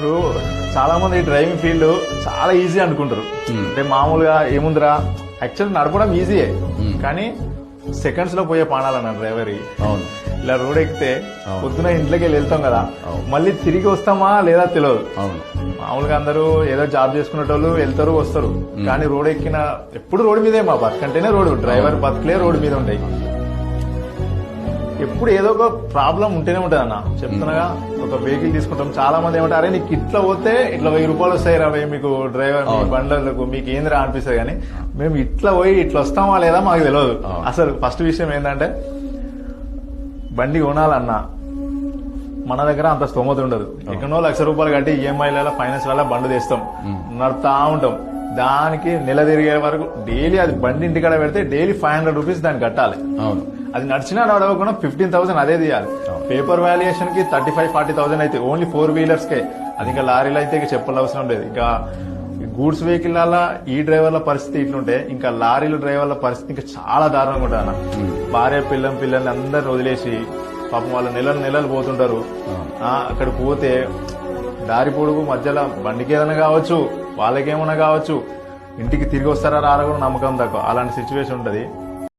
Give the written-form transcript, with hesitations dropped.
ఇప్పుడు చాలా మంది డ్రైవింగ్ ఫీల్డ్ చాలా ఈజీ అనుకుంటారు. అంటే మామూలుగా ఏముందిరా, యాక్చువల్ నడపడం ఈజీయే, కానీ సెకండ్స్ లో పోయే పానాలన్న డ్రైవర్. అవును. ఇలా రోడ్ ఎక్కితే పొద్దున ఇంట్లోకి వెళ్ళి వెళ్తాం కదా, మళ్ళీ తిరిగి వస్తామా లేదా తెలియదు. అవును. మామూలుగా అందరూ ఏదో జాబ్ చేసుకునేటోళ్ళు వెళ్తారు వస్తారు, కానీ రోడ్ ఎక్కిన ఎప్పుడు రోడ్డు మీదే. మా బతుకంటేనే రోడ్డు, డ్రైవర్ బతుకులే రోడ్డు మీద ఉంటాయి. ఎప్పుడు ఏదో ఒక ప్రాబ్లం ఉంటేనే ఉంటుంది అన్న. చెప్తున్నాగా, ఒక వెహికల్ తీసుకుంటాం, చాలా మంది ఏమంటారు, అరే నీకు ఇట్లా పోతే ఇట్లా 1000 రూపాయలు వస్తాయి రా మీకు డ్రైవర్ బండ్లకు, మీకు ఏందిరా అనిపిస్తుంది. కానీ మేము ఇట్లా పోయి ఇట్లా వస్తామా లేదా మాకు తెలియదు. అసలు ఫస్ట్ విషయం ఏంటంటే, బండి కొనాలన్నా మన దగ్గర అంత స్తోమత ఉండదు. ఎక్కడో 1,00,000 రూపాయలు కట్టి ఈఎంఐల ఫైనాన్స్ వల్ల బండి తెస్తాం, నడుపుతా ఉంటాం. దానికి నెల తిరిగే వరకు డైలీ అది బండి ఇంటికాడ పెడితే డైలీ 500 రూపీస్ దాన్ని కట్టాలి. అవును. అది నడిచినా నడవకుండా 15,000 అదే తీయాలి. పేపర్ వాల్యుయేషన్ కి 35-40,000 అయితే ఓన్లీ 4 వీలర్స్ కే. అది ఇంకా లారీలు అయితే ఇక చెప్పనవసరం లేదు. ఇంకా గూడ్స్ వెహికల్ ఈ డ్రైవర్ల పరిస్థితి ఇట్లుంటే, ఇంకా లారీల డ్రైవర్ల పరిస్థితి ఇంకా చాలా దారుణంగా ఉంటుంది అన్న. భార్య పిల్లల్ని అందరిని వదిలేసి పాపం వాళ్ళు నెలలు పోతుంటారు. అక్కడ పోతే దారి పొడుగు మధ్యలో బండికి ఏదైనా కావచ్చు, వాళ్ళకేమన్నా కావచ్చు, ఇంటికి తిరిగి వస్తారా రారా కూడా నమ్మకం తక్కువ. అలాంటి సిచ్యువేషన్ ఉంటది.